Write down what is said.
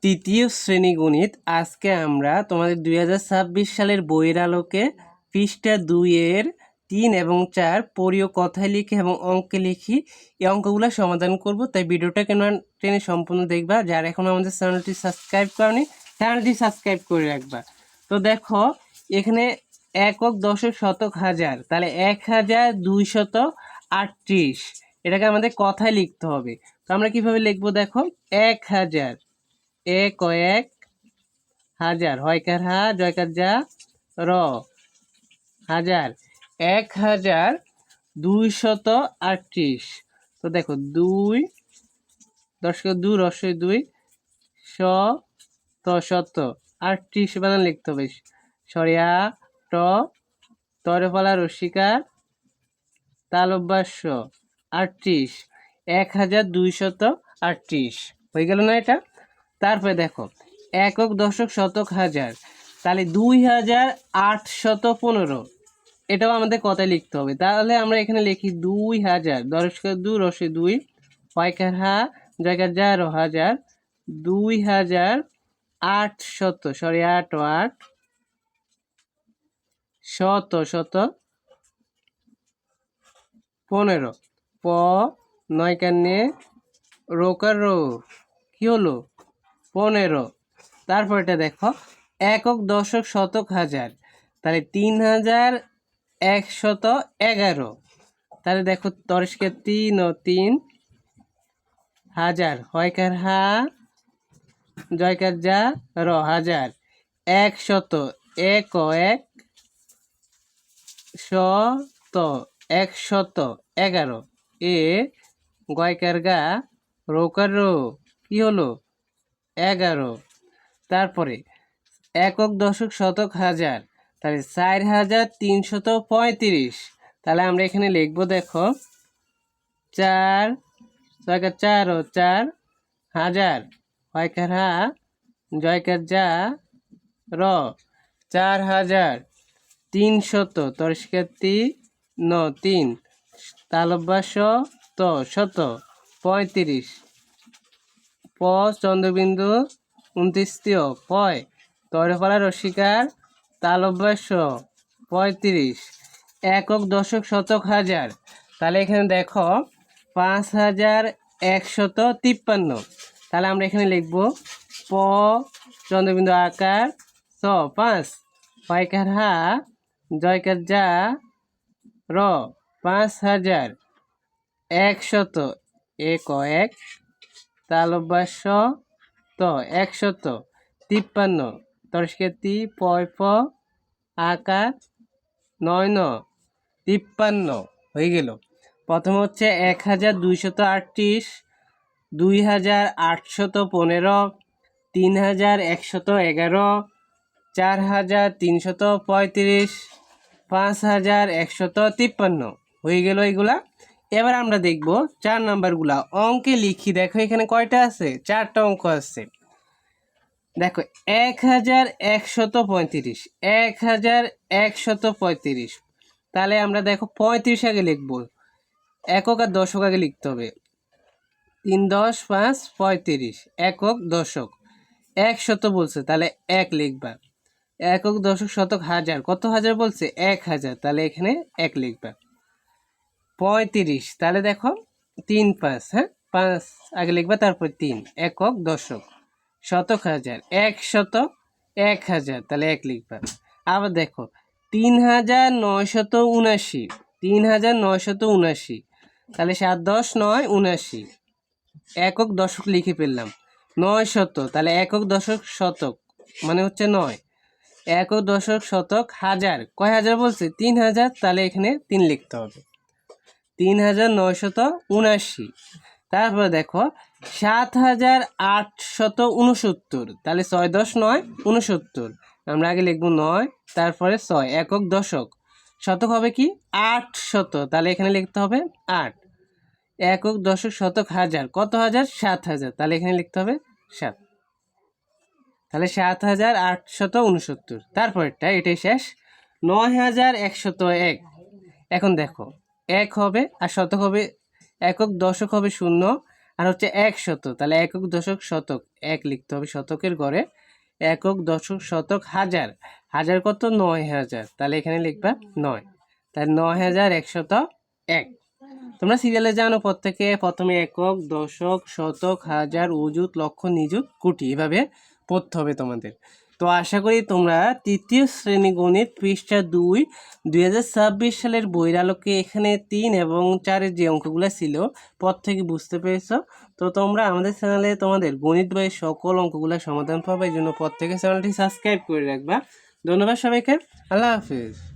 তৃতীয় শ্রেণী গণিত। আজকে আমরা তোমাদের 2026 সালের বইয়ের আলোকে পৃষ্ঠা 2-এর 3 এবং 4 পড়ি ও কথায় লিখে এবং অঙ্কে লিখি এই অঙ্কগুলো সমাধান করব। তাই ভিডিওটা কেন টেনে সম্পূর্ণ দেখবা। যারা এখন আমাদের চ্যানেলটি সাবস্ক্রাইব করনি চ্যানেলটি সাবস্ক্রাইব করে রাখবা। তো দেখো এখানে একক দশক শতক হাজার, তাহলে 1238 এটাকে আমাদের কথায় লিখতে হবে। তো আমরা কিভাবে লিখবো দেখো, 1000 এক এক হাজার, হয়কার হা জয়কার যা র হাজার, 1238। তো দেখো 2 দশক 2 রসই 2 শত 38 বানান লিখতে হবে। সরিয়া ট তরফলা রসিকার তালব্যাস্য 38, 1238 হয়ে গেল না এটা। তারপরে দেখো একক দশক শতক হাজার, তাহলে 2815 এটাও আমাদের কথায় লিখতে হবে। তাহলে আমরা এখানে লিখি 2000 দশকের 2 রসে 2 হয়কার হা জয়কার যা রো হাজার, 2800 সরি 8 শত 15 প 9 কান্নে রোকার রো কি হলো 15। তারপর এটা দেখো একক দশক শতক হাজার, তাহলে 3111। তাহলে দেখো তরস্কের 3 ও 3 হাজার, হয়কার হা জয়কার যা র হাজার, 100 এক ও 1 শত 111 এ গয়কার গা রোকার রো কি হলো 11। তারপরে একক দশক শতক হাজার, তাহলে 4335। তাহলে আমরা এখানে লিখবো দেখো 4 ছয়কার 4 ও 4 হাজার, হয়কার হা জয়কার যা র 4300 তরস্কার 3 তালব্যাস্য ত শত 35 প চন্দ্রবিন্দু 29 পয় তরফলা রসিকার তালব্যাস্য 35, একক দশক শতক হাজার। তাহলে এখানে দেখো 5153। তাহলে আমরা এখানে লিখব প চন্দ্রবিন্দু আকার স 5 হয়কার হা জয়কার যা র 5100 এক ও 1 তালব্যাস্য ত 153 তরস্কের 3 পয় প আকার 9 53 হয়ে গেল। প্রথম হচ্ছে 1238, 2815, 3111, 4335, 5153 হয়ে গেল এগুলা। এবার আমরা দেখব 4 নাম্বারগুলা অঙ্কে লিখি। দেখো এখানে কয়টা আছে, 4টা অঙ্ক আছে। দেখো 1135, 1135। তাহলে আমরা দেখো 35 আগে লিখব, একক আর দশক আগে লিখতে হবে। 3 10 5 35 একক দশক। 100 বলছে তাহলে 1 লিখবা। একক দশক শতক হাজার, কত হাজার বলছে 1000, তাহলে এখানে 1 লিখবা। 35 তাহলে দেখো 3 5, হ্যাঁ 5 আগে লিখবা তারপর 3 একক দশক। শতক হাজার 100 1000, তাহলে 1 লিখবা। আবার দেখো 3979, 3979, তাহলে 7 10 9 79 একক দশক লিখে ফেললাম। 900 তাহলে একক দশক শতক মানে হচ্ছে 9, একক দশক শতক হাজার, কয় হাজার বলছে 3000, তাহলে এখানে 3 লিখতে হবে। 3979। তারপরে দেখো 7869, তাহলে 6 10 9 69, আমরা আগে লিখবো 9 তারপরে 6 একক দশক। শতক হবে কি 800, তাহলে এখানে লিখতে হবে 8 একক দশক শতক হাজার, কত হাজার 7000, তাহলে এখানে লিখতে হবে 7, তাহলে 7869। তারপরেরটা এটাই শেষ 9101। এখন দেখো 1 হবে আর শতক হবে, একক দশক হবে 0 আর হচ্ছে একশত, তাহলে একক দশক শতক এক লিখতে হবে শতকের ঘরে, একক দশক শতক হাজার, হাজার কত ৯,০০০, তাহলে এখানে লিখবা ৯, তাহলে ৯,১০১। তোমরা সিরিয়ালে জানো প্রত্যেকে প্রথমে একক দশক শতক হাজার অযুত লক্ষ নিযুত কোটি এভাবে পড়তে হবে তোমাদের। তো আশা করি তোমরা তৃতীয় শ্রেণী গণিত পৃষ্ঠা ২ ২০২৬ সালের বইয়ের আলোকে এখানে ৩ এবং ৪-এর যে অঙ্কগুলো ছিল প্রত্যেকে বুঝতে পেরেছো। তো তোমরা আমাদের চ্যানেলে তোমাদের গণিত বইয়ের সকল অঙ্কগুলো সমাধান পাবে, এই জন্য প্রত্যেকে চ্যানেলটি সাবস্ক্রাইব করে রাখবা। ধন্যবাদ সবাইকে, আল্লাহ হাফিজ।